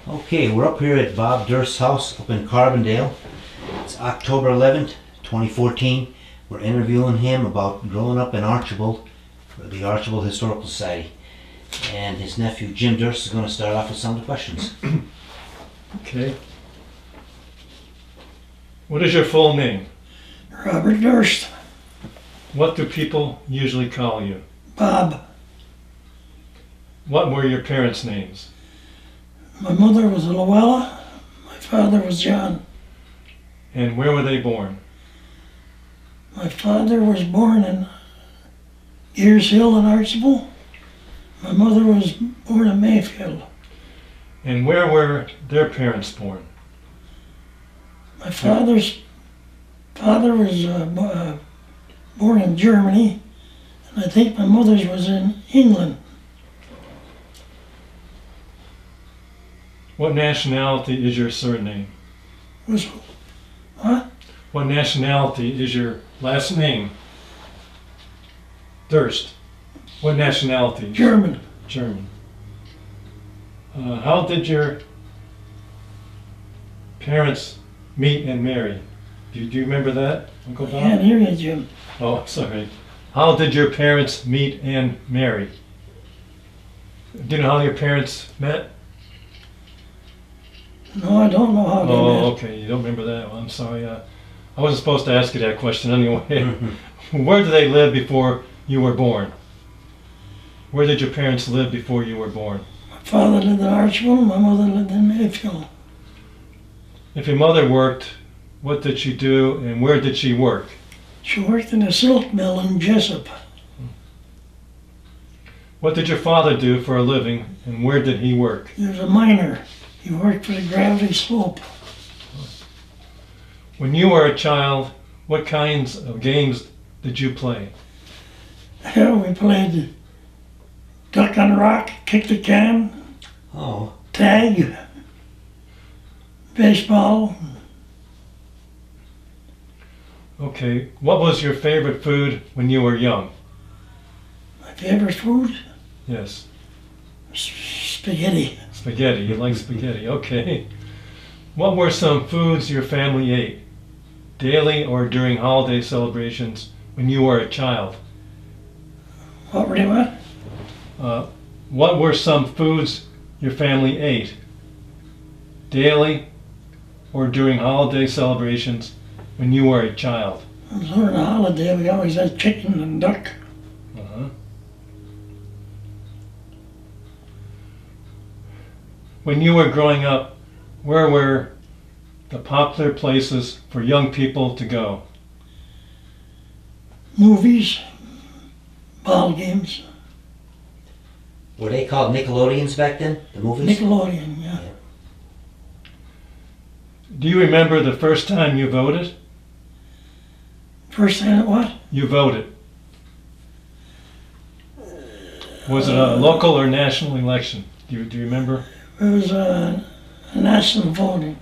Okay, we're up here at Bob Durst's house up in Carbondale. It's October 11th, 2014. We're interviewing him about growing up in Archibald for the Archibald Historical Society. And his nephew Jim Durst is going to start off with some of the questions. Okay. What is your full name? Robert Durst. What do people usually call you? Bob. What were your parents' names? My mother was Luella. My father was John. And where were they born? My father was born in Gears Hill in Archibald. My mother was born in Mayfield. And where were their parents born? My father's father was born in Germany, and I think my mother's was in England. What nationality is your surname? Was what? What nationality is your last name? Durst. What nationality? German. German. How did your parents meet and marry? Do you remember that, Uncle I Bob? can't hear you, Jim. Oh, sorry. How did your parents meet and marry? Do you know how your parents met? No, I don't know how they Oh, met. okay. You don't remember that? Well, I'm sorry. I wasn't supposed to ask you that question anyway. Where did they live before you were born? Where did your parents live before you were born? My father lived in Archibald, my mother lived in Mayfield. If your mother worked, what did she do and where did she work? She worked in a silk mill in Jessup. What did your father do for a living and where did he work? He was a miner. He worked for the gravity slope. When you were a child, what kinds of games did you play? Yeah, we played duck on rock, kick the can, Oh, tag, baseball. Okay. What was your favorite food when you were young? My favorite food? Yes. Spaghetti. Spaghetti. You like spaghetti. Okay. What were some foods your family ate, daily or during holiday celebrations when you were a child? What were they what? What were some foods your family ate, daily or during holiday celebrations when you were a child? During the holiday, we always had chicken and duck. Uh-huh. When you were growing up, where were the popular places for young people to go? Movies, ball games, were they called Nickelodeons back then, the movies? Nickelodeon, yeah. Do you remember the first time you voted? First time what? You voted. Was it a local or national election? Do you remember? It was a national voting.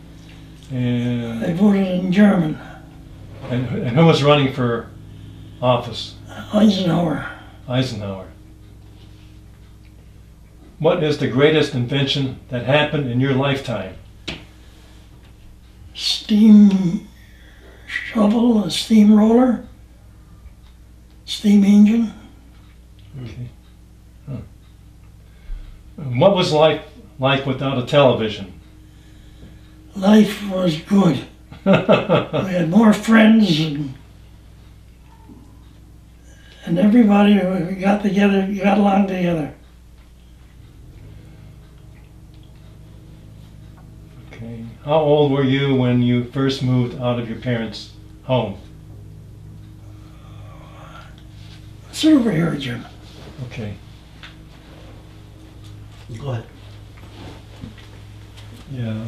I And voted in German. who was running for office? Eisenhower. Eisenhower. What is the greatest invention that happened in your lifetime? Steam shovel, a steam roller, steam engine. Okay. Huh. What was life like without a television? Life was good. We had more friends and everybody, we got together, got along together. Okay. How old were you when you first moved out of your parents' home? It's over here, Jim. Okay. Go ahead. Yeah.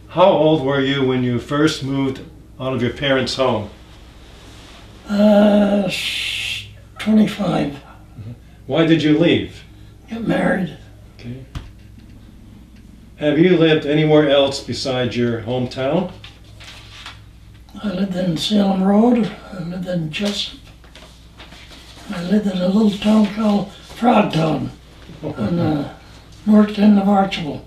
How old were you when you first moved out of your parents' home? 25. Why did you leave? Got married. Okay. Have you lived anywhere else besides your hometown? I lived in Salem Road. I lived in Jessup. I lived in a little town called Frogtown on north end of Archibald.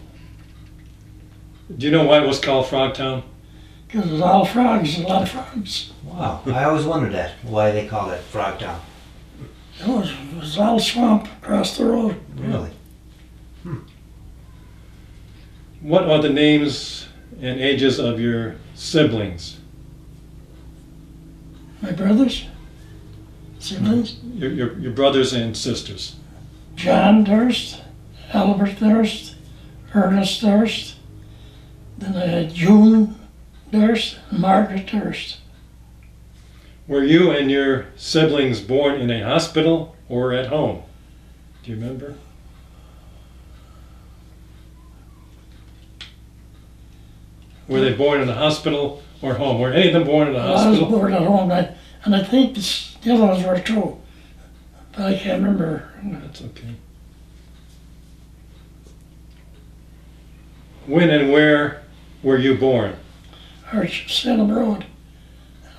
Do you know why it was called Frogtown? Because there's all frogs, a lot of frogs. Wow, I always wondered that, why they call it Frogtown. It was all swamp across the road. Really? What are the names and ages of your siblings? My brothers, siblings, Your brothers and sisters. John Durst, Albert Durst, Ernest Durst. Then I had June Durst and Margaret Durst. Were you and your siblings born in a hospital or at home? Do you remember? Were they born in a hospital or home? Were any of them born in a I was hospital? born at home, and I think the other ones were too, but I can't remember. That's okay. When and where were you born? Salem Road,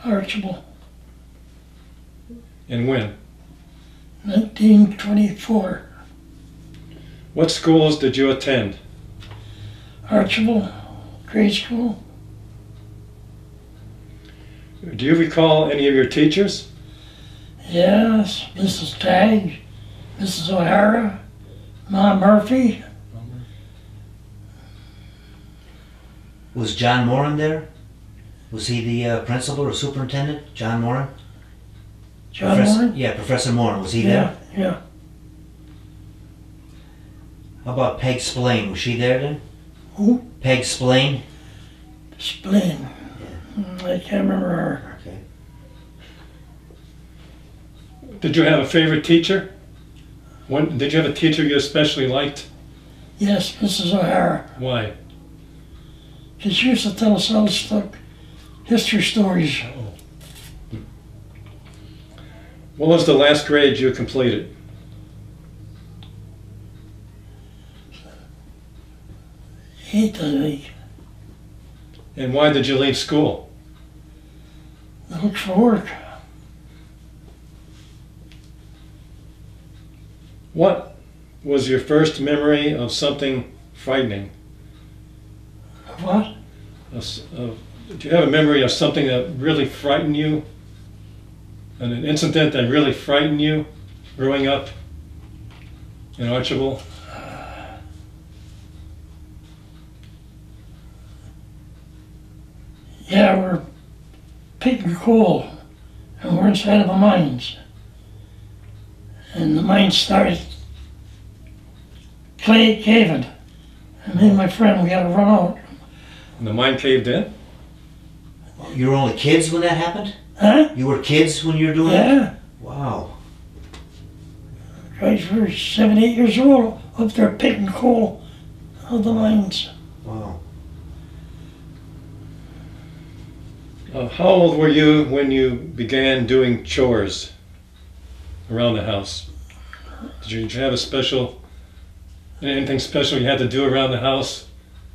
Archibald, And when? 1924. What schools did you attend? Archibald, grade school. Do you recall any of your teachers? Yes, Mrs. Tagg, Mrs. O'Hara, Ma Murphy. Was John Moran there? Was he the principal or superintendent? John Moran? John Professor, Moran? Yeah, Professor Moran. Was he there? Yeah. How about Peg Splain? Was she there then? Who? Peg Splain? Splain. I can't remember her. Okay. Did you have a favorite teacher? Did you have a teacher you especially liked? Yes, Mrs. O'Hara. Why? She used to tell us all stuff, history stories. What was the last grade you completed? 8th, I think. And why did you leave school? I looked for work. What was your first memory of something frightening? What? Do you have a memory of something that really frightened you? An incident that really frightened you growing up in Archibald? Yeah, we're picking coal, and we're inside of the mines. And the mines started caving. And me and my friend, we had to run out. And the mine caved in? You were only kids when that happened? Huh? You were kids when you were doing that? Yeah. Wow. Guys were 7, 8 years old, up there picking coal out of the mines. Wow. How old were you when you began doing chores around the house? Did you have anything special you had to do around the house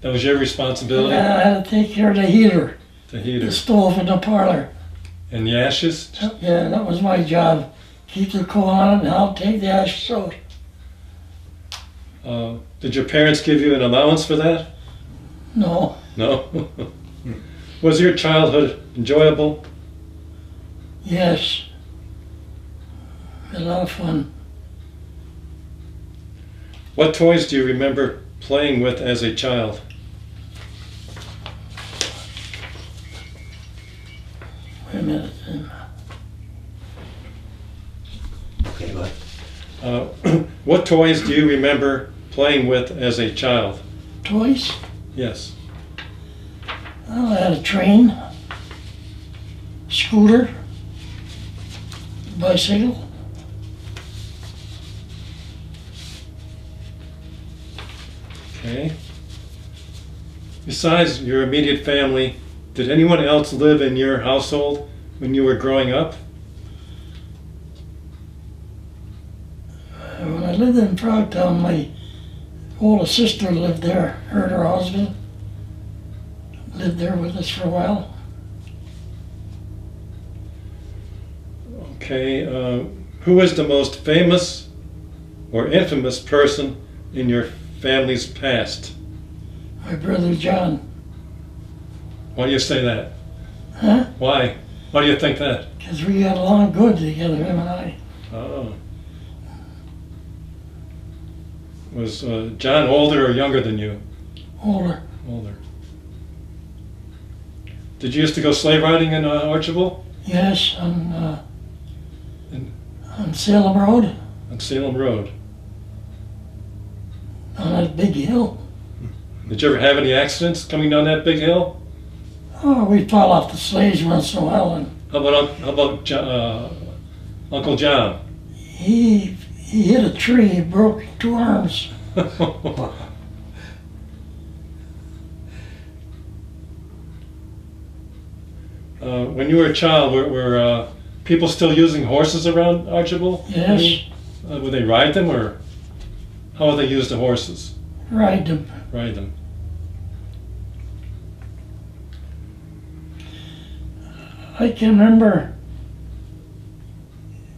that was your responsibility? I had to take care of the heater, The heater. the stove in the parlor. And the ashes? Yeah, that was my job. Keep the coal on it, and I'll take the ashes out. Did your parents give you an allowance for that? No, No? Was your childhood enjoyable? yes. A lot of fun. What toys do you remember playing with as a child? Wait a minute. Okay, go ahead. What toys do you remember playing with as a child? Toys? Yes. Well, I had a train, scooter, bicycle. Okay. Besides your immediate family, did anyone else live in your household when you were growing up? When I lived in Frogtown, my oldest sister lived there. Her and her husband lived there with us for a while. Okay. Who is the most famous or infamous person in your family's past? My brother John. Why do you say that? Huh? Why? Why do you think that? Because we got along good together, him and I. Oh. Was John older or younger than you? Older. Older. Did you used to go sleigh riding in Archibald? Yes, In- on Salem Road, On Salem Road. on that big hill. Did you ever have any accidents coming down that big hill? Oh, we fall off the sleighs once in a while, and How about Uncle John? he hit a tree, he broke 2 arms. When you were a child, were people still using horses around Archibald? Yes, Would they ride them, or how would they use the horses? ride them. Ride them. I can remember.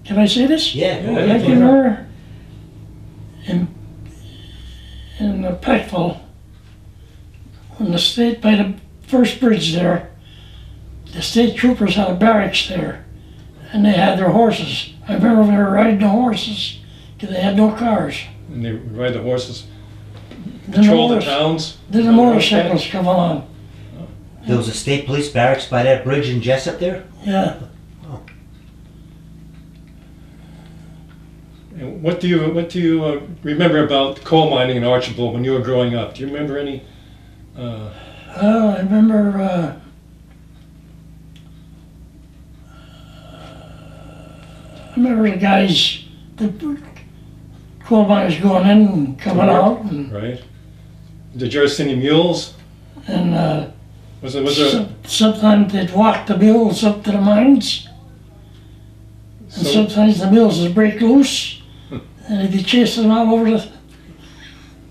Can I say this? Yeah. Yeah. I can remember in the Peckville, when the state, by the first bridge there, the state troopers had a barracks there, and they had their horses. I remember they were riding the horses, because they had no cars. And they would ride the horses, Then patrol the motors- towns. Then the motorcycles come along. There was a state police barracks by that bridge in Jessup there? Yeah. And what do you remember about coal mining in Archibald when you were growing up? Do you remember any? I remember the guys, the coal miners going in and coming out, Right. Did you ever see any mules? and Was there? sometimes they'd walk the mules up to the mines, and sometimes the mules would break loose, and they'd be chasing them all over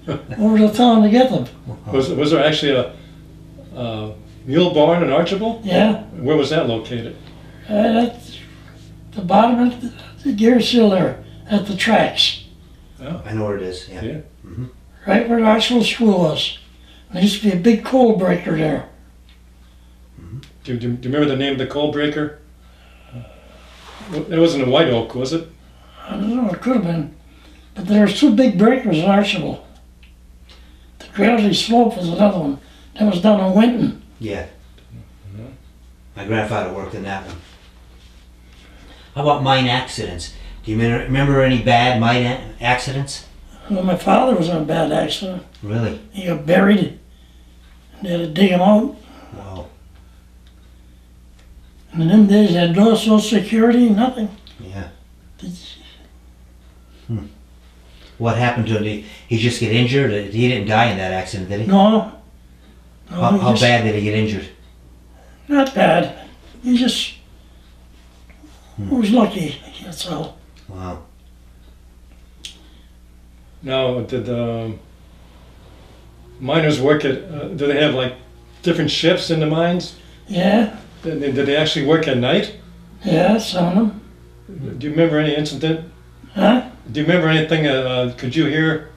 the town to get them. Was there actually a mule barn in Archibald? Yeah, Where was that located? at the bottom of the gear seal there, at the tracks. I know where it is, yeah. Yeah. Right where the actual school was. There used to be a big coal breaker there. Do you remember the name of the coal breaker? It wasn't a White Oak, was it? I don't know, it could have been. But there was 2 big breakers in Archibald. The Gravity Slope was another one. That was down in Winton. Yeah. My grandfather worked in that one. How about mine accidents? Do you remember any bad mine accidents? Well, my father was in a bad accident. Really? He got buried. And they had to dig him out. Wow. And in them days, they had no social security, nothing. Yeah. What happened to him? He just get injured? He didn't die in that accident, did he? No. No, How, he how just- bad did he get injured? Not bad. He just was lucky, that's all. Wow. Now, did miners work at? Do they have like different shifts in the mines? Yeah, Did they actually work at night? yeah, some of them. Do you remember any incident? Huh? Do you remember anything? Could you hear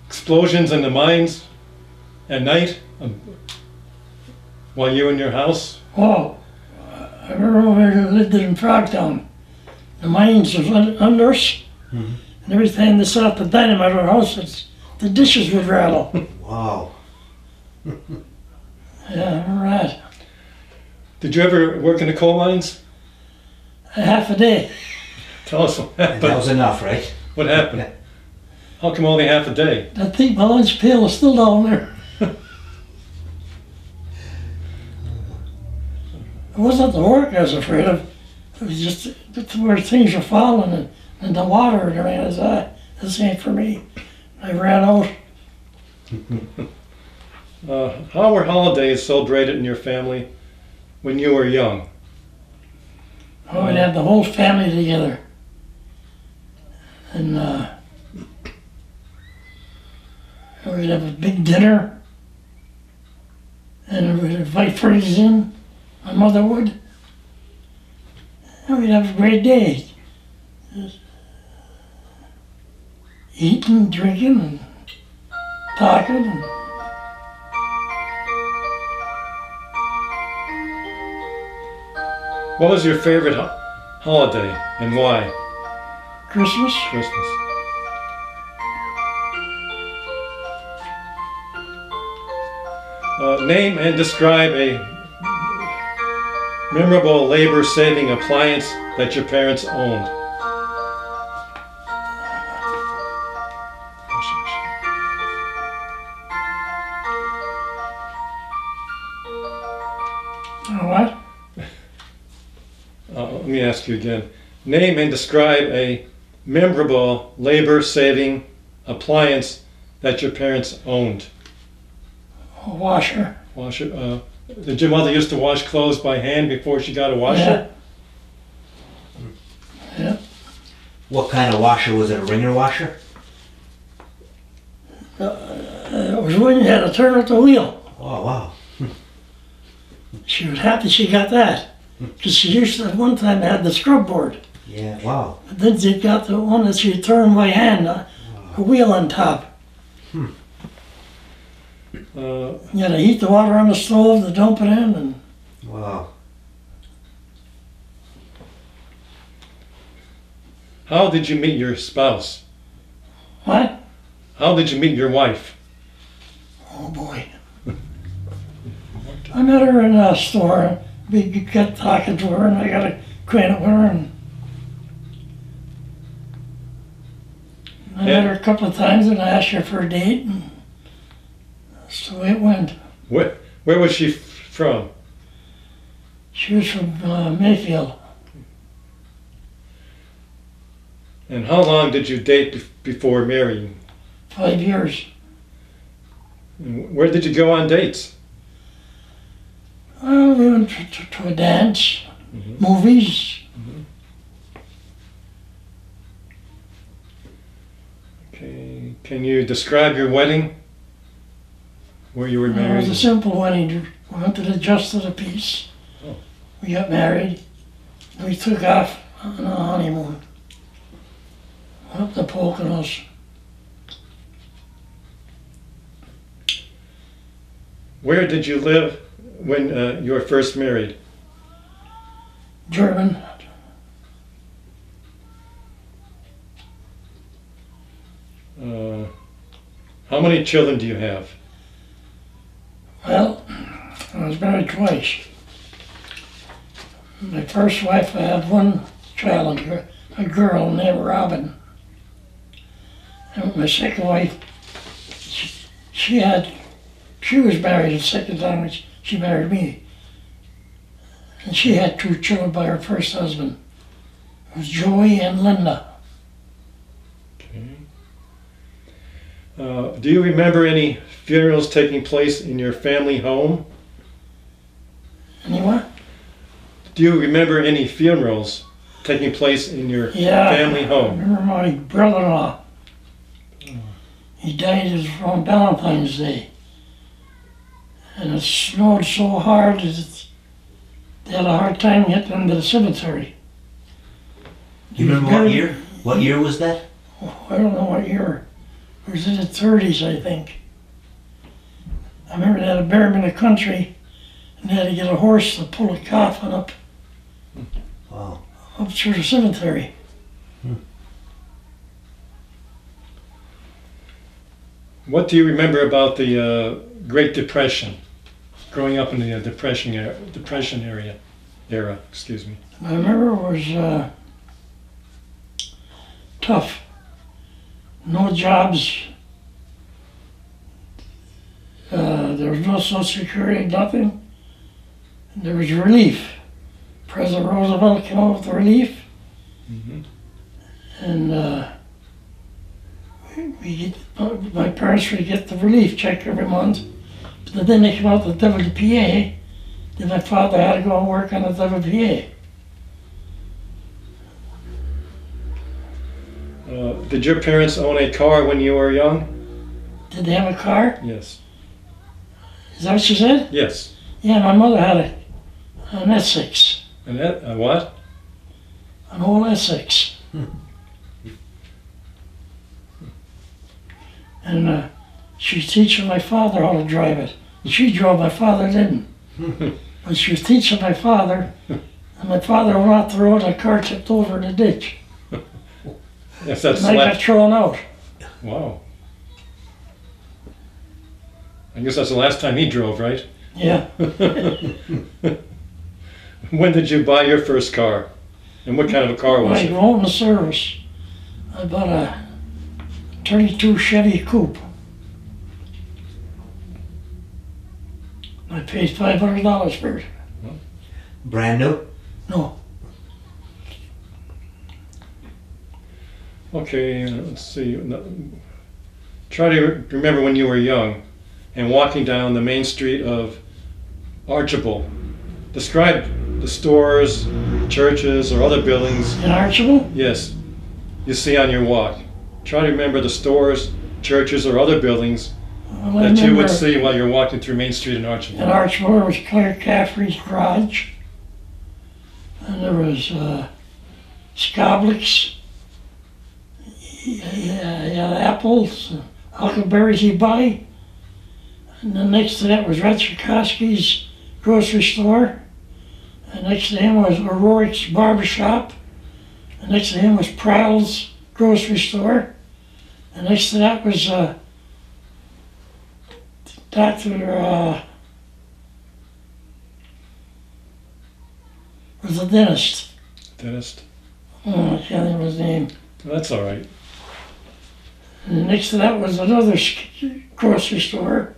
explosions in the mines at night while you were in your house? Oh, I remember when we lived in Frogtown. The mines was under us, and every time they set up the dynamite at our house, the dishes would rattle. Wow. Yeah, I remember that. Did you ever work in the coal mines? Half a day. Tell us what And that happened. was enough, right? What happened? How come only half a day? I think my lunch pail is still down there. It wasn't the work I was afraid of. It was just where things were falling and the water and everything. I was, this ain't for me. I ran out. How were holidays celebrated in your family when you were young? Oh, we'd have the whole family together. And we'd have a big dinner. And we'd invite friends in. My mother would. And we'd have a great day. Just eating, drinking, and talking. And What was your favorite holiday and why? Christmas. Christmas. Name and describe a memorable labor-saving appliance that your parents owned. What? Let me ask you again. Name and describe a memorable labor-saving appliance that your parents owned. A washer. Washer. Did your mother used to wash clothes by hand before she got a washer? Yeah. Yeah. What kind of washer was it? A wringer washer? It was when you had to turn up the wheel. Oh wow. She was happy she got that. Because she used to, at one time, had the scrub board. Yeah. Wow. But then she got the one that she turned by hand, a wheel on top. You had to heat the water on the stove to dump it in. And Wow. How did you meet your spouse? what? How did you meet your wife? Oh boy. I met her in a store. We got talking to her and I got acquainted with her. And I met her a couple of times and I asked her for a date. And that's the way it went. Where was she from? She was from Mayfield. And how long did you date before marrying? 5 years. And where did you go on dates? Well, we went to a dance, movies. Okay. Can you describe your wedding? Where you were It was married? a simple wedding. We went to the Just of the Peace. Oh. We got married. We took off on a honeymoon. Up the Poconos. Where did you live when you were first married? German. How many children do you have? Well, I was married twice. My first wife, I had one child, a girl named Robin. And my second wife, she was married the second time she married me. And she had 2 children by her first husband. It was Joey and Linda. Okay. Do you remember any funerals taking place in your family home? Anyway? Do you remember any funerals taking place in your Yeah. family I home? remember my brother-in-law. He died on Valentine's Day. And it snowed so hard that they had a hard time getting into the cemetery. Do you remember what year? What year was that? Oh, I don't know what year. It was in the 30s, I think. I remember they had to bury him in the country, and they had to get a horse to pull a coffin up Wow. through the cemetery. What do you remember about the Great Depression? Growing up in the Depression era. Excuse me. I remember it was tough. No jobs. There was no Social Security, nothing. There was relief. President Roosevelt came out with relief. And my parents would get the relief check every month. But then they came out with the WPA. Then my father had to go and work on the WPA. Did your parents own a car when you were young? Did they have a car? Yes. Is that what you said? Yes. Yeah, my mother had an Essex, And that, what? an old Essex. And She's teaching my father how to drive it. She drove, my father didn't. But she was teaching my father, and my father went off the road and the car tipped over in the ditch. Yes, that's And I got thrown out. Wow. I guess that's the last time he drove, right? Yeah. When did you buy your first car? And what kind of a car When was I it? go out in the service, I bought a 32 Chevy Coupe. I paid $500 for it. Brand new? No, Okay, let's see. Try to remember when you were young and walking down the main street of Archibald. Describe the stores, churches, or other buildings, in Archibald, yes, you see on your walk. Try to remember the stores, churches, or other buildings well, I that you would remember see while you're walking through Main Street in in Archibald. Archibald there was Claire Caffrey's garage, and there was Scoblick's. Yeah, apples, huckleberries you buy. And then next to that was Ratchikowski's grocery store. And next to him was O'Rourke's barber shop. And next to him was Prowl's grocery store. And next to that was Dr. Was a dentist. Dentist. Oh, I can't think of his name. That's all right. And next to that was another grocery store.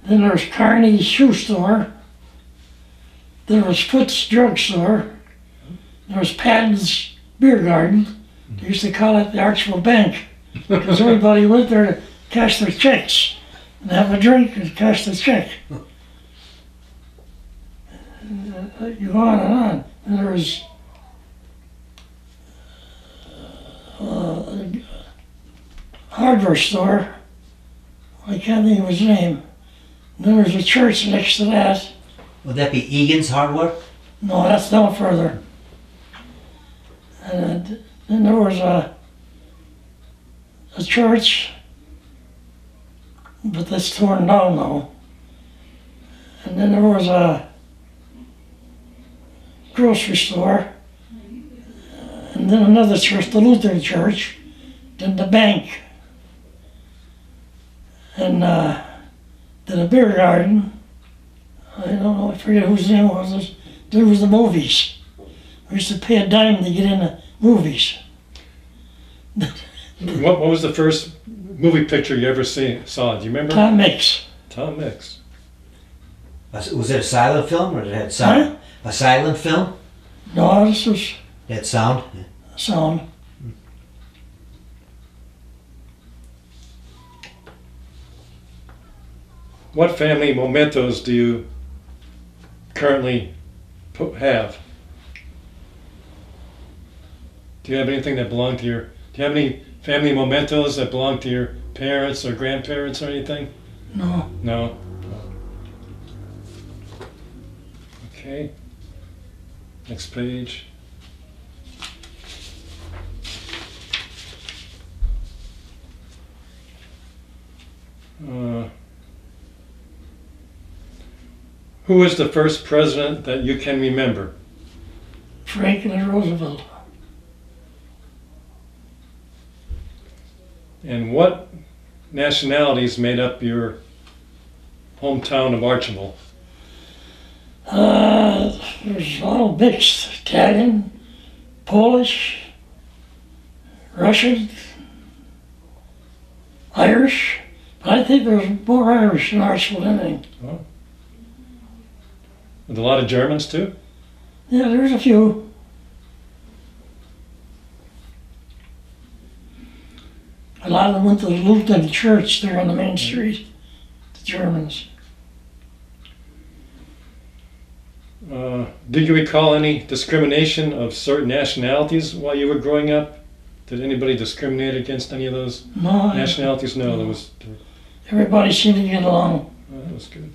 Then there was Carney's shoe store. There was Foot's drugstore. There was Patton's beer garden. They used to call it the Archibald Bank because everybody went there to cash their checks and have a drink and cash the check. And, you go on and on. And there was a hardware store. I can't think of his name. And there was a church next to that. Would that be Egan's Hardware? No, that's down further. And then there was a church, but that's torn down now. And then there was a grocery store, and then another church, the Lutheran church, then the bank, and then a beer garden. I don't know, I forget whose name it was. There was the movies. We used to pay a dime to get in the movies. What was the first movie picture you ever saw? Do you remember? Tom Mix. Tom Mix. Was it a silent film or did it have sound? Huh? A silent film? No, this was It had sound? sound. What family mementos do you currently have? Do you have anything that belonged to your? Do you have any family mementos that belong to your parents or grandparents or anything? No, No. Okay. Next page. Who was the first president that you can remember? Franklin Roosevelt. And what nationalities made up your hometown of Archibald? There's all mixed. Italian, Polish, Russian, Irish. But I think there's more Irish in Archibald than anything. With a lot of Germans too? Yeah, there's a few. A lot of them went to the Lutheran church there on the main street, the Germans. Do you recall any discrimination of certain nationalities while you were growing up? Did anybody discriminate against any of those No, nationalities? No, there was. everybody seemed to get along. That was good.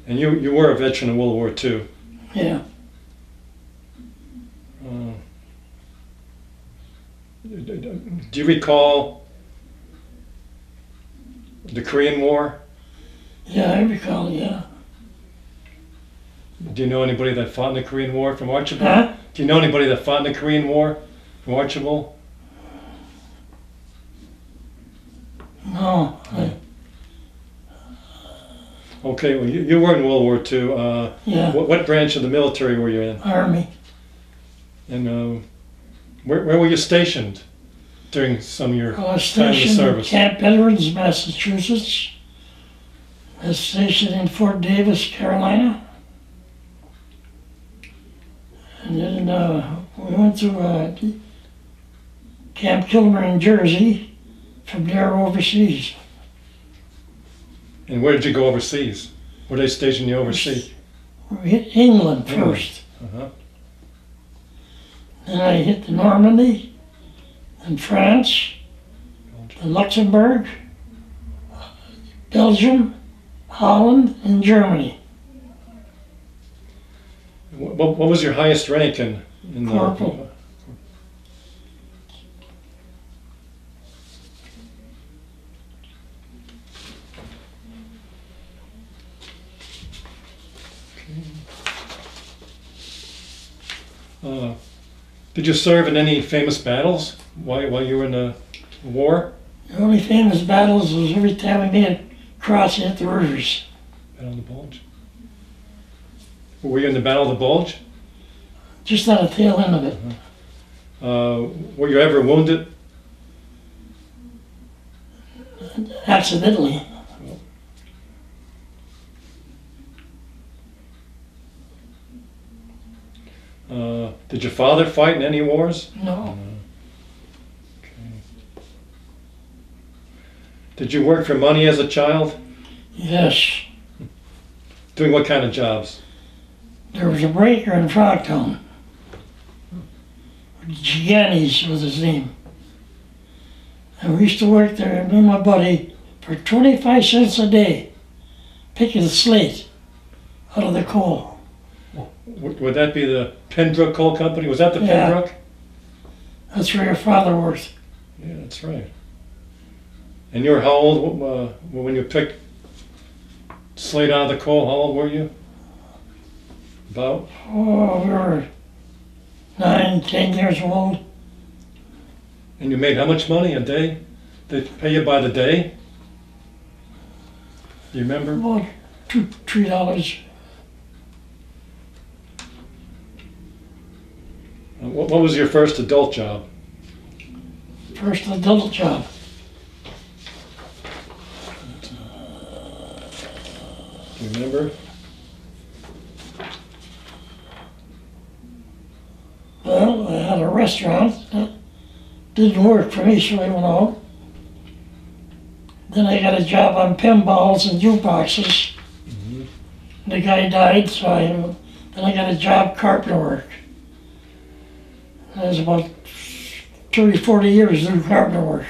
And you were a veteran of World War II. Yeah. Do you recall the Korean War? Yeah, I recall, yeah. Do you know anybody that fought in the Korean War from Archibald? Huh? Do you know anybody that fought in the Korean War from Archibald? No, Okay, well, you were in World War II. yeah, What branch of the military were you in? Army. And where were you stationed during some of your I was time in the stationed in service? Camp Edwards, Massachusetts. I was stationed in Fort Davis, Carolina. And then we went to Camp Kilmer in Jersey. From there overseas. And where did you go overseas? Where they stationed you overseas? We hit England first. Uh-huh. Then I hit the Normandy, and France, and Luxembourg, Belgium, Holland, and Germany. What was your highest rank in the... Corporal. Did you serve in any famous battles while you were in the war? The only famous battles was every time we made a crossing at the rivers. Battle of the Bulge? Were you in the Battle of the Bulge? Just on the tail end of it. Were you ever wounded? Accidentally. Did your father fight in any wars? No. Okay. Did you work for money as a child? Yes. Doing what kind of jobs? There was a breaker in Frogtown. Gianni's was his name. And we used to work there, me and my buddy, for 25 cents a day, picking the slate out of the coal. Would that be the Pembroke Coal Company? Was that the Yeah. Pembroke? That's where your father worked. Yeah, that's right. And you were how old when you picked slate out of the coal? How old were you? About? Oh, we were 9, 10 years old. And you made how much money a day? They pay you by the day? Do you remember? About $3. What was your first adult job? First adult job. Do you remember? Well, I had a restaurant that didn't work for me, so I went out. Then I got a job on pinballs and jukeboxes. Mm-hmm. The guy died, so then I got a job carpenter work. That was about 30, 40 years doing carpenter work.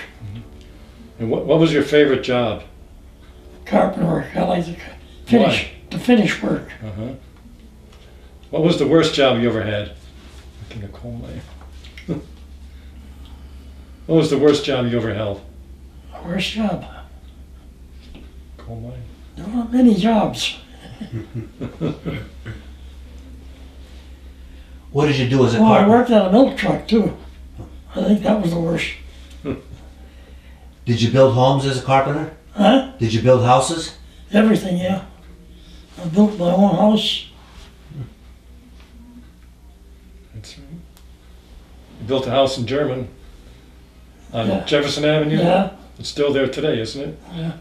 And what was your favorite job? Carpenter work. I like the finish work. Uh-huh. What was the worst job you ever had? Working a coal mine. What was the worst job you ever held? Worst job. Coal mine. There weren't many jobs. What did you do as a Well, I carpenter? worked on a milk truck too. I think that was the worst. Did you build homes as a carpenter? Huh? Did you build houses? Everything, yeah. I built my own house. That's right. You built a house in German on Yeah. Jefferson Avenue? Yeah, It's still there today, isn't it? yeah.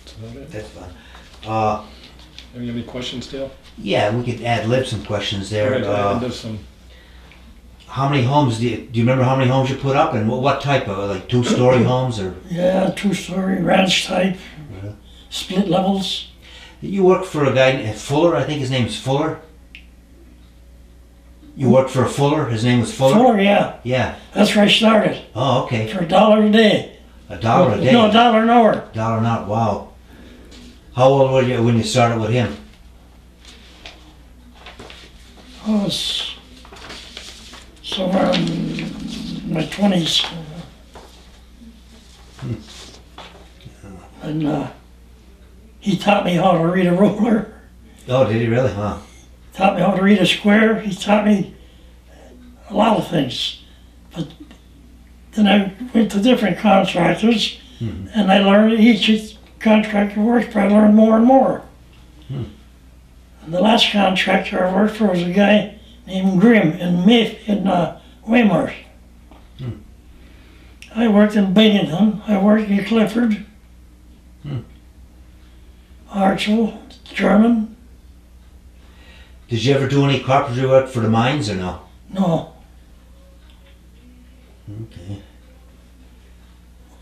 That's about it. That's fun. Uh, Have you any questions, Dale? yeah, we could ad-lib some questions there. All right, there's some. How many homes do you remember how many homes you put up, and what type of, like 2-story homes, or? Yeah, 2-story ranch type, Yeah. split levels. You worked for a guy named Fuller, I think his name's Fuller. You worked for a Fuller, his name was Fuller? Fuller, yeah. Yeah. That's where I started. Oh, okay. For $1 a day. $1 a day. No, $1 an hour. $1 an hour, wow. How old were you when you started with him? I was somewhere in my 20s. And he taught me how to read a ruler. Oh, did he really? Huh. Taught me how to read a square. He taught me a lot of things. But then I went to different contractors, and I learned each contractor worked for. I learned more and more. And the last contractor I worked for was a guy named Grimm in Weymouth. I worked in Binghamton. I worked in Clifford, Archville, German. Did you ever do any carpentry work for the mines or no? No. Okay.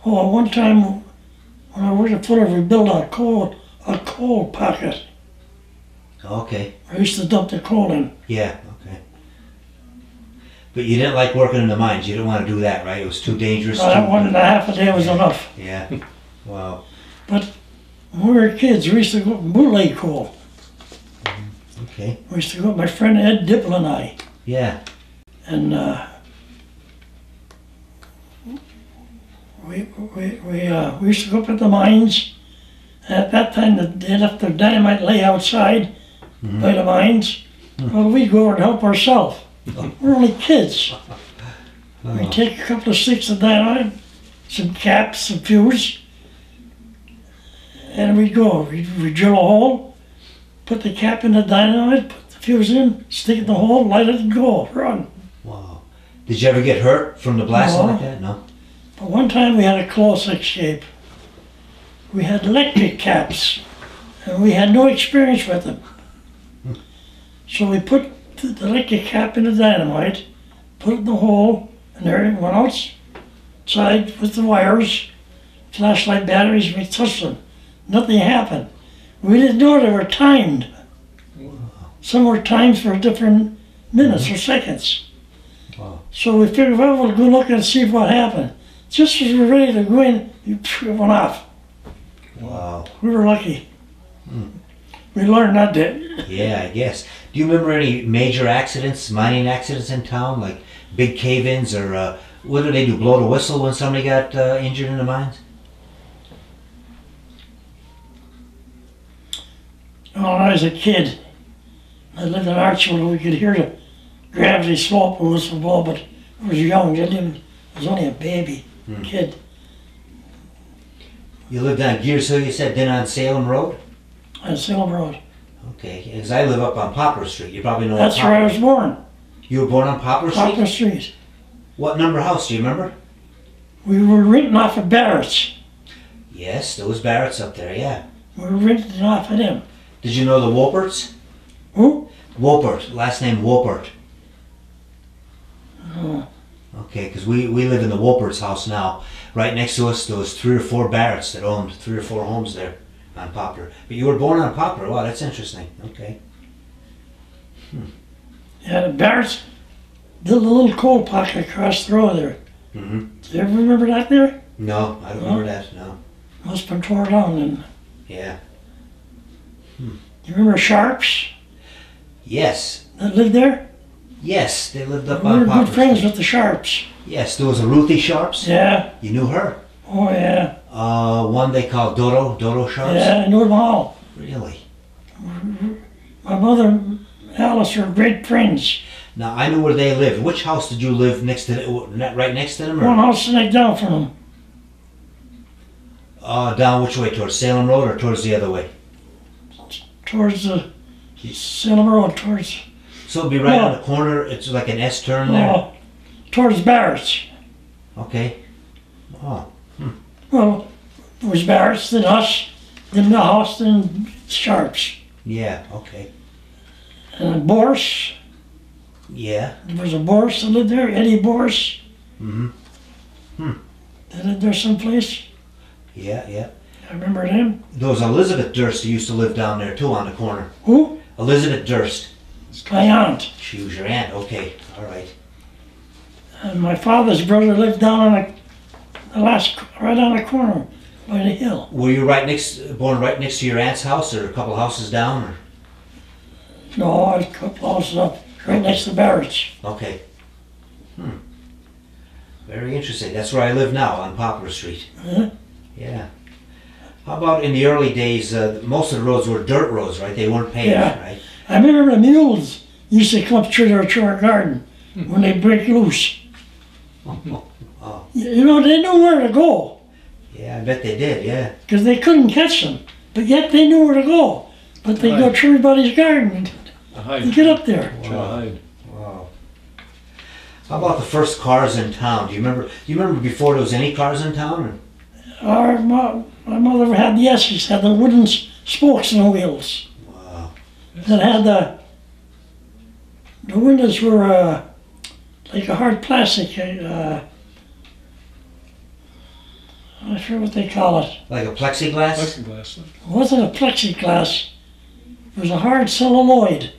Oh, one time when I worked at Fuller, we built a coal pocket. Okay. I used to dump the coal in. Yeah, okay. But you didn't like working in the mines. You didn't want to do that, right? It was too dangerous. That 1.5 a day was enough. Yeah. Wow. But when we were kids, we used to go bootleg coal. Okay. We used to go with my friend Ed Dipple and I. Yeah. And we used to go up at the mines. At that time, they left their dynamite lay outside by the mines. Well, we'd go over and help ourselves. We're only kids. We'd take a couple of sticks of dynamite, some caps, some fuse, and we'd go. We'd drill a hole, put the cap in the dynamite, put the fuse in, stick it in the hole, light it, and go. Run. Wow. Did you ever get hurt from the blasting like that? No. But one time we had a close escape. We had electric caps, and we had no experience with them. So we put the electric cap in the dynamite, put it in the hole, and there it went outside with the wires, flashlight batteries, we touched them. Nothing happened. We didn't know they were timed. Some were timed for different minutes or seconds. Wow. So we figured, well, we'll go look and see what happened. Just as we were ready to go in, it went off. Wow. We were lucky. We learned that day. Yeah, I guess. Do you remember any major accidents, mining accidents in town, like big cave-ins, or what did they do, blow the whistle when somebody got injured in the mines? When I was a kid, I lived in Archville. We could hear the gravity slope whistle blow, but I was young. I was only a baby kid. You lived on Gears Hill, you said, then on Salem Road? On Salem Road. Okay, because I live up on Poplar Street. You probably know That's what where I was born. You were born on Poplar Street? Poplar Street. What number house, do you remember? We were renting off of Barrett's. Yes, there was Barrett's up there, yeah. We were renting off of them. Did you know the Woperts? Who? Wopert, last name Wopert. No. Okay, because we live in the Wopert's house now. Right next to us, there was 3 or 4 Barretts that owned 3 or 4 homes there on Poplar. But you were born on Poplar. Wow, that's interesting. Okay. Yeah, the Barrett's built a little coal pocket across the road there. Mm-hmm. Do you ever remember that there? No, I don't remember that, no. Must have been torn down then. Yeah. You remember Sharps Yes. that lived there? Yes, they lived up We on were Poplar good friends Street. with the Sharps. Yes, there was a Ruthie Sharps. Yeah. You knew her. Oh, yeah. One they called Dodo Sharps. Yeah, I knew them all. Really? My mother and Alice were great friends. Now, I knew where they lived. Which house did you live next to, right next to them? Or? One house next down from them. Down which way? Towards Salem Road or towards the other way? Towards the Salem Road, towards, So it'll be right on the corner. It's like an S turn there. towards Barrett's. Okay. Oh. Well, it was Barrett's, then us, then the house, then Sharps. Yeah. Okay. And Boris, Yeah. there was a Boris that lived there, Eddie Boris. Mm-hmm. They lived there someplace. Yeah. Yeah. I remember him. There was Elizabeth Durst who used to live down there too on the corner. Who? Elizabeth Durst. My aunt. She was your aunt. Okay. All right. And my father's brother lived down on right on the corner by the hill. Were you born right next to your aunt's house, or a couple houses down? Or? No, I was a couple houses up, right next to Barrett's. Okay. Very interesting. That's where I live now, on Poplar Street. Huh? Yeah. How about in the early days, most of the roads were dirt roads, right? They weren't paved, Yeah. right? I remember the mules used to come up through our garden when they break loose. Oh, You know, they knew where to go yeah, I bet they did, yeah. because they couldn't catch them, but yet they knew where to go. But they go Right. through everybody's garden A hide. and get up there. Try to hide. Wow. How about the first cars in town? Do you remember before there was any cars in town? My mother had the S's, had the wooden spokes and wheels. Wow. That had the windows were like a hard plastic. I'm not sure what they call it. Like a plexiglass? Plexiglass. It wasn't a plexiglass. It was a hard celluloid.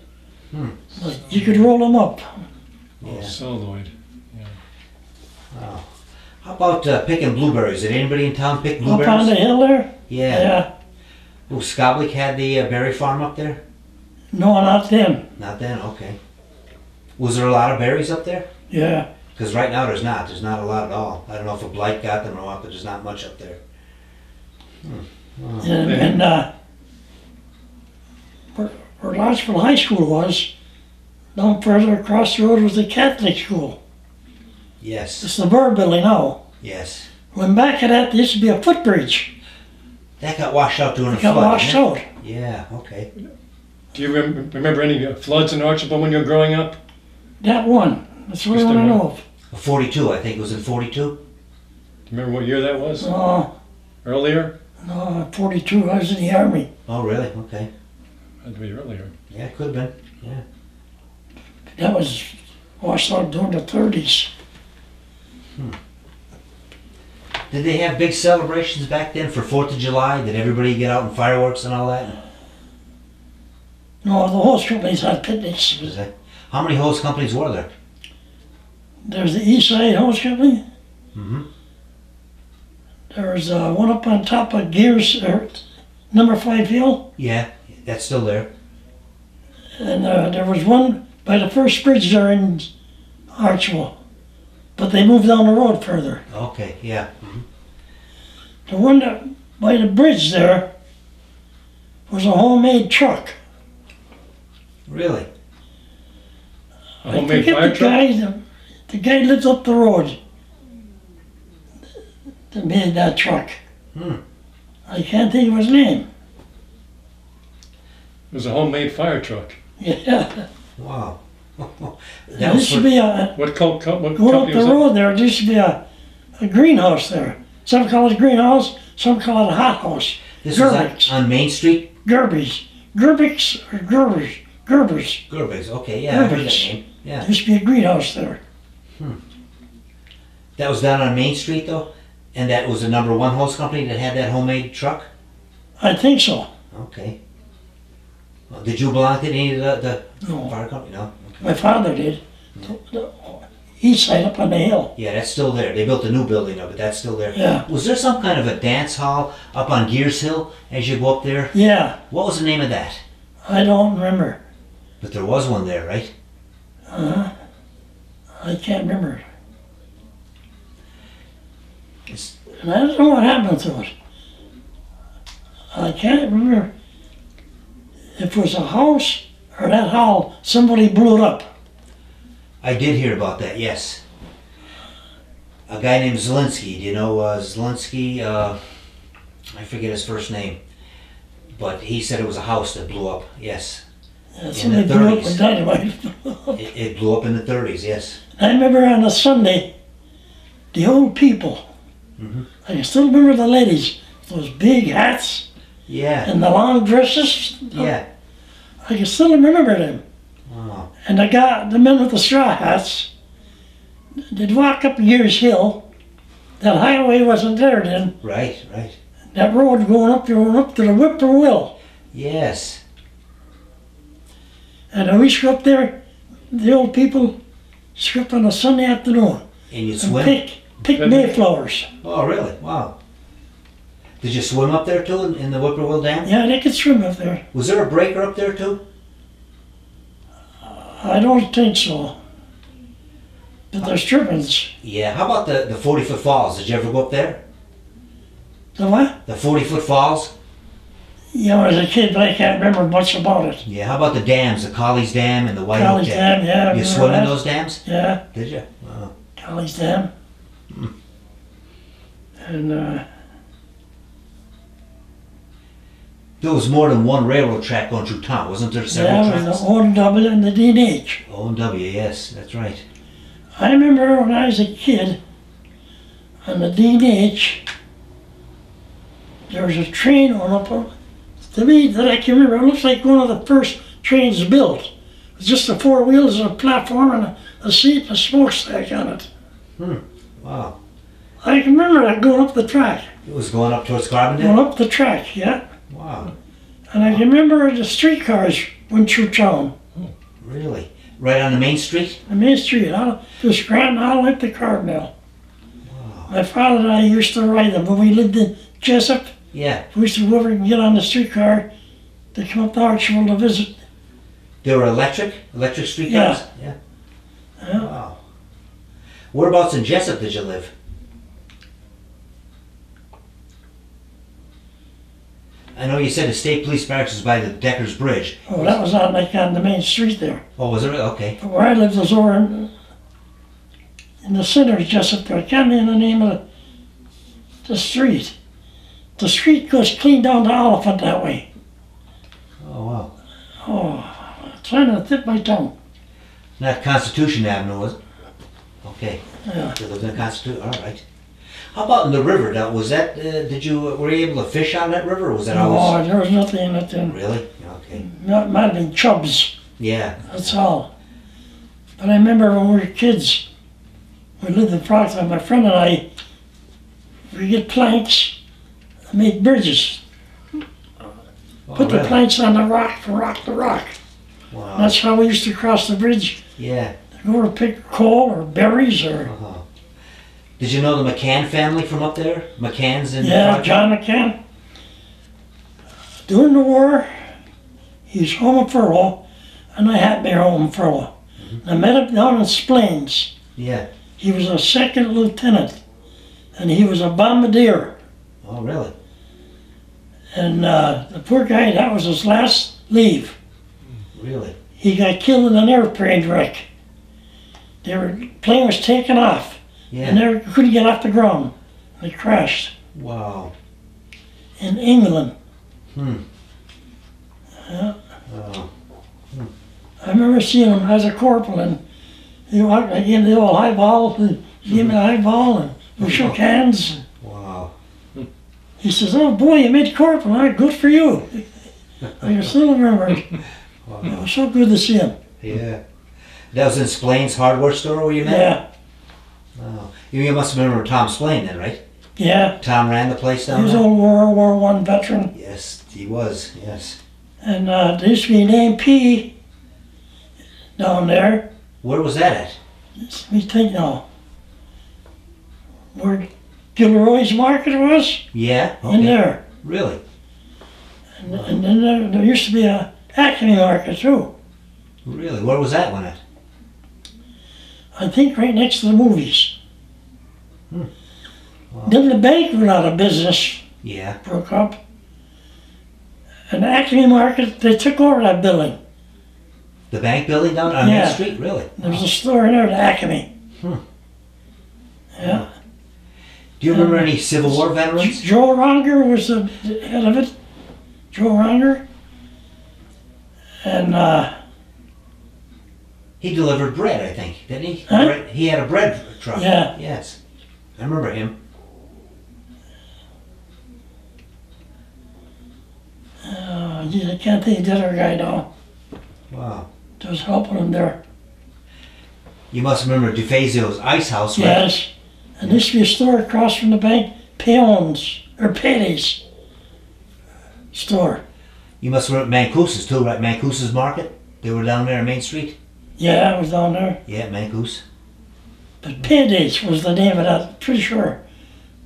Like you could roll them up. Oh, Yeah. celluloid. Wow. How about picking blueberries? Did anybody in town pick Up on blueberries? the hill there? Yeah. Yeah. Oh, Skoblik had the berry farm up there? No, not them. Not then, okay. Was there a lot of berries up there? Yeah. Because right now there's not. There's not a lot at all. I don't know if a blight got them or what, but there's not much up there. And where Lodgeville High School was, down further across the road was the Catholic school. Yes, It's the Burr building now. yes. When back of that, there used to be a footbridge. That got washed out during It the got flood. washed didn't it? out. Yeah, okay. Do you remember any floods in Archibald when you were growing up? That one. That's what I Just want a to minute. know of. 42, I think. Was it 42? Do you remember what year that was? No, Earlier? no, 42. I was in the army. Oh, really? Okay. Had to be earlier. Yeah, it could have been. Yeah. That was washed out during the 30s. Did they have big celebrations back then for 4th of July? Did everybody get out and fireworks and all that? No, the hose companies had picnics. Was that? How many hose companies were there? There's the East Side Hose Company. Mm-hmm. There was one up on top of Gears, number 5 Hill. Yeah, that's still there. And there was one by the first bridge there in Archwell. But they moved down the road further. Okay, yeah. Mhm. The one that by the bridge there was a homemade truck. Really? A I homemade forget fire the truck? guy. The guy lives up the road that made that truck. Hmm. I can't think of his name. It was a homemade fire truck. Yeah, Wow. there That was used to for, be a What going up company the was that? road there. There used to be a greenhouse there. Some call it a greenhouse. Some call it a hothouse. this was Gerbics. on Main Street? Gerbies, Gerbics or Gerbers. Gerbers. Gerbigs, okay, yeah, I heard that Gerbics. name. Yeah. There used to be a greenhouse there. That was down on Main Street though? And that was the number 1 hose company that had that homemade truck? I think so. Okay. Well, did you belong to any of the No, fire company? No? my father did. The east side up on the hill. Yeah, that's still there. They built a new building up, but that's still there. Yeah. Was there some kind of a dance hall up on Gears Hill as you go up there? Yeah, What was the name of that? I don't remember. But there was one there, right? I can't remember. It's, And I don't know what happened to it. I can't remember if it was a house or that hall, somebody blew it up. I did hear about that, yes. A guy named Zelinsky, do you know Zelinsky? I forget his first name. But he said it was a house that blew up, yes. Yeah, In somebody the blew up 30s. with dynamite. It blew up in the 30s, yes. I remember on a Sunday, the old people, Mhm. I can still remember the ladies, those big hats Yeah, and the long dresses. yeah. I can still remember them. Wow. And the men with the straw hats, they'd walk up Gears Hill. That highway wasn't there then. Right, right. That road going up to the Whippoorwill. Yes. And I used to go up there, the old people used to go up on a Sunday afternoon And you and swim? pick mayflowers. Oh, really? Wow. Did you swim up there too in the Whippoorwill Dam? Yeah, they could swim up there. Was there a breaker up there too? I don't think so. But there's trippings. Yeah, how about the 40-foot falls? Did you ever go up there? The what? The 40-foot falls? You know, as a kid, but I can't remember much about it. Yeah, how about the dams, the Colley's Dam and the White Oak College Dam, yeah. You remember swim in that? those dams? Yeah, Did you? Wow. College Dam. And There was more than one railroad track going through town, wasn't there? Several yeah, tracks? the O&W and the D&H. O&W, yes, that's right. I remember when I was a kid, on the D&H, there was a train on up, to me, that I can remember, it looks like one of the first trains built. It was just the four wheels and a platform and a seat and a smokestack on it. Wow. I can remember that going up the track. It was going up towards Carbondale? Going up the track, yeah. Wow. And I can remember the streetcars went through town. Really? Right on the main street? The main street, just Grant all went to Carbondale. Wow. My father and I used to ride them when we lived in Jessup. Yeah. We used to go over and get on the streetcar to come up to Archibald to visit. They were electric streetcars? Yeah. Yeah. Wow. Whereabouts in Jessup did you live? I know you said the state police barracks was by the Deckers Bridge. Oh, that was on the main street there. Oh, was it? Okay. But where I lived was over in the center of Jessup there. I can't remember the name of the street. The street goes clean down to Oliphant that way. Oh, wow. Oh, I'm trying to tip my tongue. Not Constitution Avenue, was it? Okay. Yeah. You lived in Constitution. All right. How about in the river? Now, was that? Were you able to fish on that river, or was that Oh, always? there was nothing in it then. Really? Okay. It might have been chubs, Yeah. that's all. But I remember when we were kids, we lived in Proctor, my friend and I, we get planks and make bridges. Oh, Put the really? planks on the rock from rock to rock. Wow. That's how we used to cross the bridge. Yeah. Go to pick coal or berries or, Uh-huh. Did you know the McCann family from up there? McCann's in yeah, Proctor? John McCann. During the war, he was home in furlough, and I had me home in furlough. I met him down in Splains. Yeah. He was a second lieutenant, and he was a bombardier. Oh, really? And the poor guy, that was his last leave. Really? He got killed in an airplane wreck. Plane was taken off, and Yeah. they couldn't get off the ground. They crashed Wow. in England. Hmm. Yeah. Oh. I remember seeing him as a corporal, and he walked, I gave him the old highball, and he gave me a highball, and we shook hands. Wow. He says, "Oh boy, you made corporal, huh? Good for you." I can still remember it. It was so good to see him. Yeah. That was in Splain's hardware store where you met? Yeah, Oh. You must remember Tom Splain then, right? yeah. Tom ran the place He down was there? an World War I veteran. Yes, he was. Yes. And there used to be an MP down there. Where was that at? Let me think now. Where Gilroy's Market was? Yeah. In there. Really? And then there used to be a Acme Market too. Really? Where was that one at? I think right next to the movies. Wow. Then the bank went out of business, Yeah. broke up. And the Acme Market, they took over that building. The bank building down on Yeah. Main Street? Really? There was a store in there, the Acme. Yeah. Do you remember any Civil War veterans? Joe Ronger was the head of it. Joe Ronger. And He delivered bread, I think, didn't he? Huh? Bread, he had a bread truck. Yeah. Yes. I remember him. gee, I can't think of the other guy now. Wow. That was helping him there. You must remember DeFazio's Ice House, right? Yes. And there used to be a store across from the bank, Peons, or Patty's store. You must remember Mancous's too, right? Mancous's Market? They were down there on Main Street? Yeah, I was down there. Yeah, Mancous. But Patty's was the name of that, pretty sure.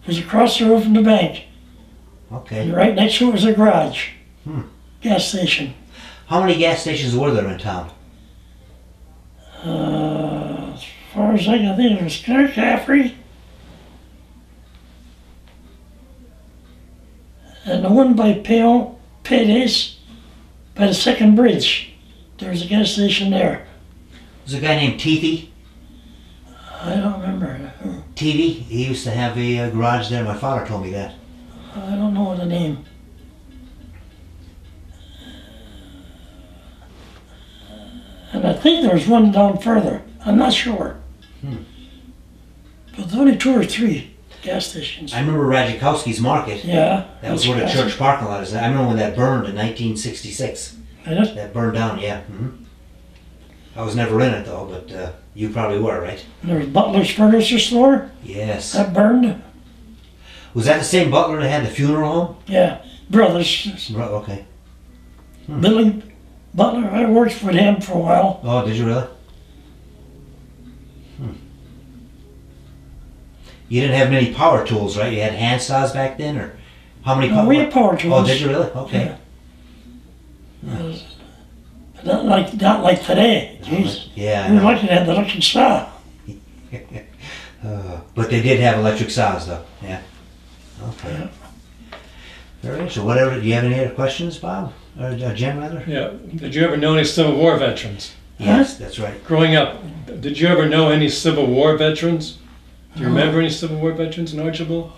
It was across the road from the bank. Okay. And right next to it was a garage. Hmm. Gas station. How many gas stations were there in town? As far as I can think, it was Clark Caffrey. And the one by Paydays, by the second bridge. There's a gas station there. There's a guy named Teethy. I don't remember. Teethy, he used to have a garage there. My father told me that. I don't know the name. And I think there's one down further. I'm not sure. But there's only 2 or 3 gas stations. I remember Radzikowski's Market. Yeah. That was where the church parking lot is. I remember when that burned in 1966. Did it? That burned down, yeah. I was never in it though, but you probably were, right? There was Butler's Furniture Store. Yes. That burned. Was that the same Butler that had the funeral home? Yeah. Brothers. Okay. Billy Butler. I worked with him for a while. Oh, did you really? You didn't have many power tools, right? You had hand saws back then, or how many? We had power tools. Oh, did you really? Okay. Yeah. Not like today. Jeez. Yeah. We were lucky to have the electric saw. But they did have electric saws, though. Yeah. Okay. Yeah. Very interesting. Whatever. Do you have any other questions, Bob or Jim, rather? Yeah. Did you ever know any Civil War veterans? Yes, that's right. Growing up, did you ever know any Civil War veterans? Do you remember any Civil War veterans in Archibald?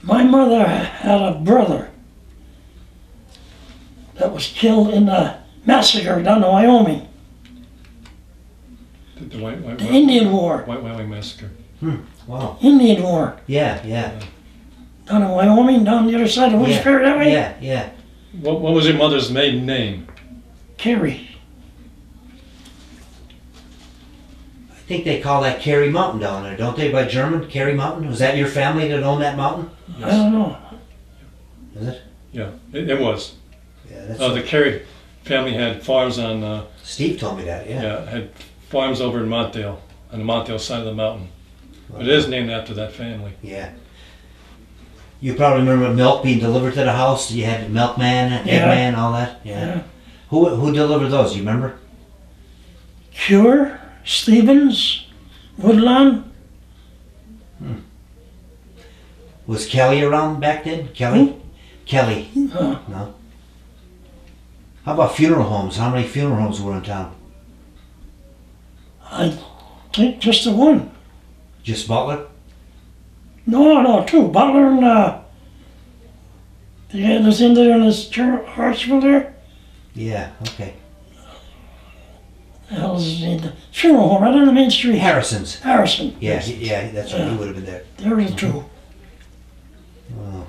My mother had a brother that was killed in a massacre down in Wyoming. The Indian War. White Wyoming Massacre. Wow. Indian War. Yeah. Down in Wyoming, down the other side of West Fair that way. Yeah. What was your mother's maiden name? Carrie. I think they call that Kerry Mountain down there, don't they, by German? Kerry Mountain? Was that your family that owned that mountain? I don't know. Is it? Yeah, it was. Yeah, that's The Carey family had farms on, Steve told me that, yeah. had farms over in Montdale, on the Montdale side of the mountain. But it is named after that family. Yeah. You probably remember milk being delivered to the house. You had milkman, eggman, all that. Yeah. Who delivered those? You remember? Cure, Stevens, Woodlawn. Was Kelly around back then? Kelly? Kelly. No. How about funeral homes? How many funeral homes were in town? I think just the one. Just Butler? No, 2. Butler and the guy that's in there in his Hartsville there. Yeah, okay. The hell is his name? The funeral home right on the main street. Harrison's. Harrison. Yeah, that's right. He would have been there. There were the 2. Wow.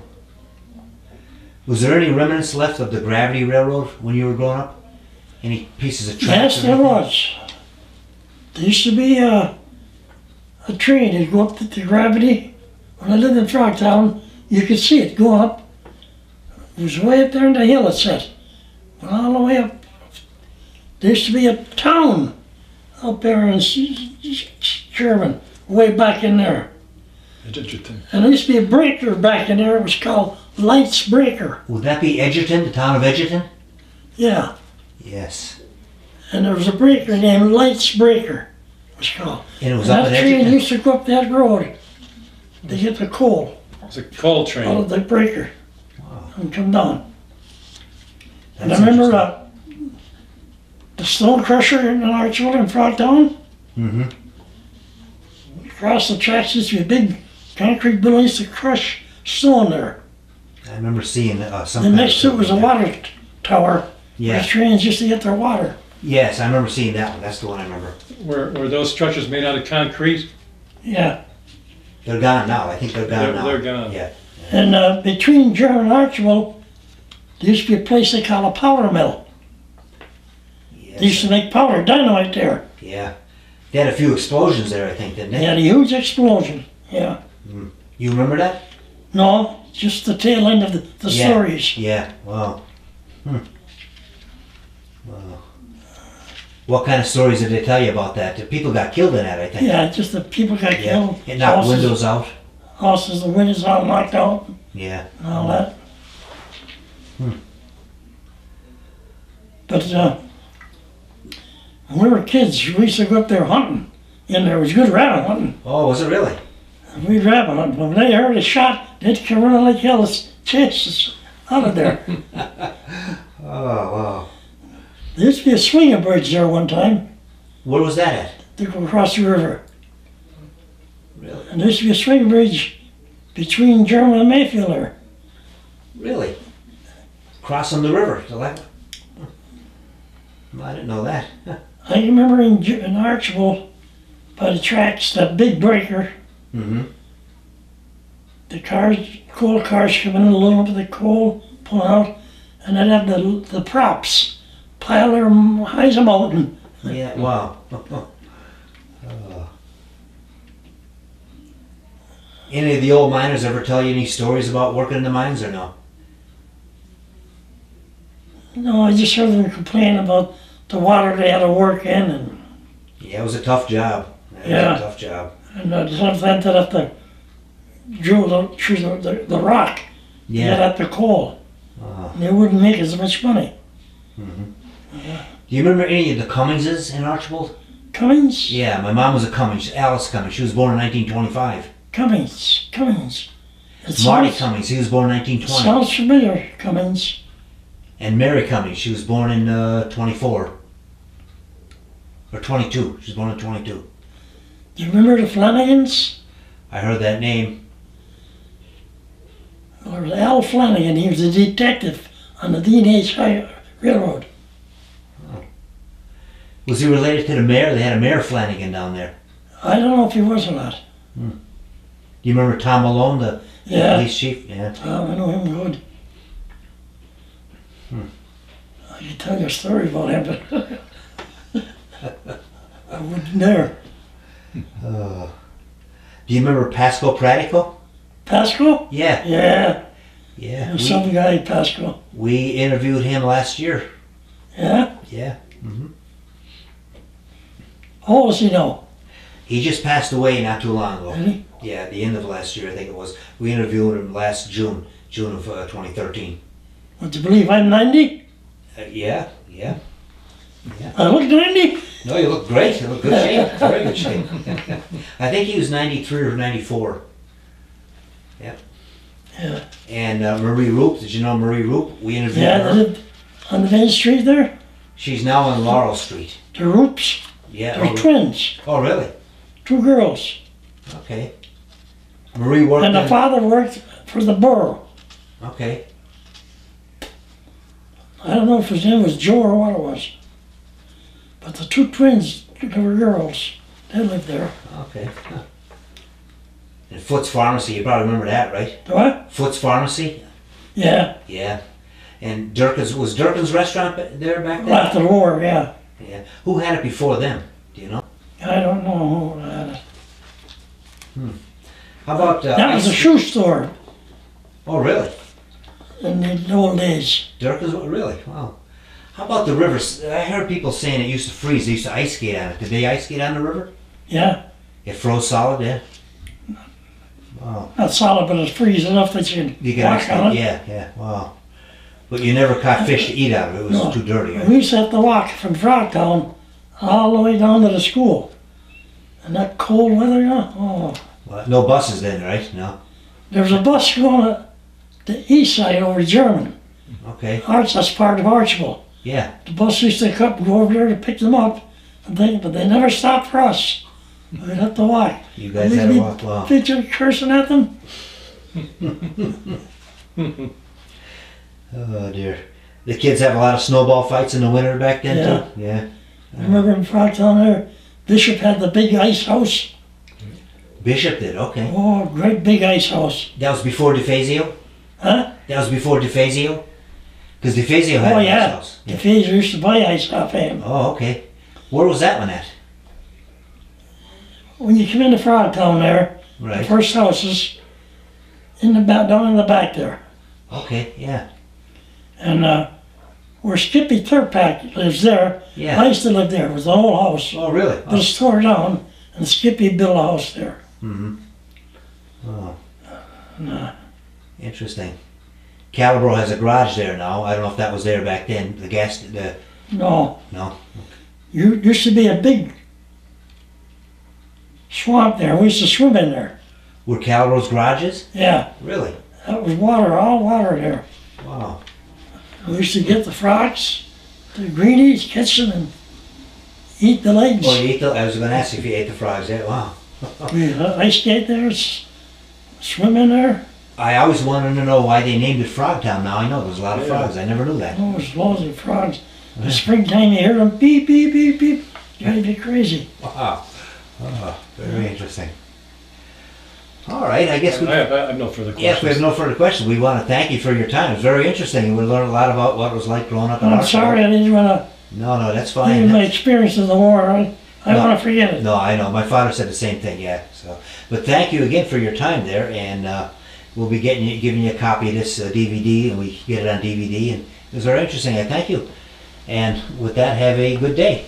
Was there any remnants left of the Gravity Railroad when you were growing up? Any pieces of tracks? Yes, there was. There used to be a train that'd go up to the Gravity. When I lived in Frogtown, you could see it go up. It was way up there in the hill, it said. Went all the way up. There used to be a town up there in Sherman, way back in there. And there used to be a breaker back in there. It was called Lights Breaker. Would that be Edgerton, the town of Edgerton? Yeah. Yes. And there was a breaker named Lights Breaker, it was called. And it was up that at train Edgerton? used to go up that road to get the coal It was a coal out train. of the breaker Wow. and come down. And I That's remember interesting. the stone crusher in Archville in Frogtown. Mm-hmm. Across the tracks used to be big concrete buildings to crush stone there. I remember seeing some. And next to it was a water tower where Yeah. the trains used to get their water. Yes, I remember seeing that one. That's the one I remember. Were those structures made out of concrete? Yeah. They're gone now. I think they're gone now. They're gone. Yeah. And between German and Archville, there used to be a place they call a powder mill. Yes. They used to make powder, dynamite there. Yeah. They had a few explosions there, I think, didn't They they? had a huge explosion. Yeah. You remember that? No, just the tail end of the Yeah. stories. Yeah. Wow. Wow. What kind of stories did they tell you about that? The people got killed in that, I think. Yeah, just the people got Yeah. killed. It knocked windows out. Houses, the windows all knocked out Yeah. and all that. But when we were kids, we used to go up there hunting. And there was good rabbit hunting. Oh, was it really? We'd rabbit hunt. When they heard a shot, they'd come running like hell to chase us out of there. Oh, wow. There used to be a swinging bridge there one time Where was that at? to go across the river. Really? And there used to be a swinging bridge between German and Mayfield there. Really? Crossing the river to that? Well, I didn't know that. I remember in Archibald, by the tracks, that big breaker, Mm-hmm. the cars, coal cars coming in, loading up the coal, pull out, and they'd have the props pile there high as a mountain. Yeah, wow. Any of the old miners ever tell you any stories about working in the mines or no? No, I just heard them complain about the water they had to work in, and Yeah, it was a tough job. It Yeah. was a tough job. sometimes they'd have to drill through the rock to get Yeah. at the coal. Oh. And they wouldn't make as much money. Do you remember any of the Cummingses in Archibald? Cummings? Yeah, my mom was a Cummings, Alice Cummings. She was born in 1925. Cummings. It Marty sounds, Cummings, he was born in 1920. sounds familiar, Cummings. And Mary Cummings, she was born in 24. Or 22. She was born in 22. Do you remember the Flanagans? I heard that name. There was Al Flanagan, he was a detective on the D&H Railroad. Was he related to the mayor? They had a Mayor Flanagan down there. I don't know if he was or not. Do you remember Tom Malone, the Yeah. police chief? Yeah. I know him good. I could tell you a story about him, but I wasn't there. Do you remember Pasco Pratico? Pasco? Yeah. Yeah, Yeah. there's some guy, Pasco. We interviewed him last year. Yeah? Yeah. How old is he now? He just passed away not too long ago. Really? Yeah, at the end of last year, I think it was. We interviewed him last June of 2013. Would you believe I'm 90? Yeah. I look 90? No, you look great. You look good shape. Very good shape. I think he was 93 or 94. Yep. Yeah. And Marie Roop, did you know Marie Roop? We interviewed Yeah, her. they lived on the main street there. She's now on Laurel Street. The Roops. Yeah. They're twins. Oh, really? 2 girls. Okay. Marie worked And the in- father worked for the borough. Okay. I don't know if his name was Joe or what it was. But the 2 twins, they were girls. They lived there. Okay. Huh. And Foot's Pharmacy, you probably remember that, right? What? Foot's Pharmacy? Yeah. Yeah. And was Durkin's restaurant there back then? After the war, yeah. Yeah. Who had it before them? Do you know? I don't know who had it. How about That was a shoe store Oh, really? in the old days. Durkin's? Really? Wow. How about the rivers? I heard people saying it used to freeze. They used to ice skate on it. Did they ice skate on the river? Yeah. It froze solid, yeah. Wow. Not solid, but it's freeze enough that you You can can walk on it. yeah. Wow. But you never caught fish to eat out of it. It was No. too dirty. Right? We used to have to walk from Frogtown all the way down to the school. And that cold weather, oh. Well, no buses then, right? No. There was a bus going to the east side over German. Okay. That's part of Archibald. Yeah. The bus used to come and go over there to pick them up, but they never stopped for us. We'd have to walk. You guys had to walk. Wow. Picture cursing at them. Oh dear. The kids have a lot of snowball fights in the winter back then too. Yeah. I remember in Frogtown there, Bishop had the big ice house. Bishop did. Okay. Oh, great big ice house. That was before DeFazio. Huh? That was before DeFazio. Because DeFazio had Oh an ice yeah. house. The Fazer used to buy ice off him. Oh, okay. Where was that one at? When you come into Frogtown there, the Right. first house is in the back, down in the back there. Okay. Yeah. And where Skippy Thurpack lives there, Yeah. I used to live there. It was the whole house. Oh, really? But it's tore down, and Skippy built a house there. Oh. And, Interesting. Calibro has a garage there now. I don't know if that was there back then. The No. No? You used to be a big swamp there. We used to swim in there. Were Calrose garages? Yeah, Really? that was water, all water there. Wow. We used to get the frogs, the greenies, catch them and eat the legs. Well, you ate I was going to ask if you ate the frogs. Yeah, wow. We ice skate there, swim in there. I always wanted to know why they named it Frog Town. Now I know there's a lot of Yeah. frogs. I never knew that. Oh, there's loads of frogs. In the springtime, you hear them beep, beep, beep, beep. Drive you crazy. Wow. Oh, very interesting. All right, I guess I have no further questions. yes, we have no further questions. We want to thank you for your time. It was very interesting. We learned a lot about what it was like growing up in I'm Archibald. sorry I didn't want No, that's to fine. give you my experience in the war. I No. want to forget it. No, I know. My father said the same thing. Yeah. So, but thank you again for your time there, and we'll be giving you a copy of this DVD, and we get it on DVD. And it was very interesting. I thank you. And with that, have a good day.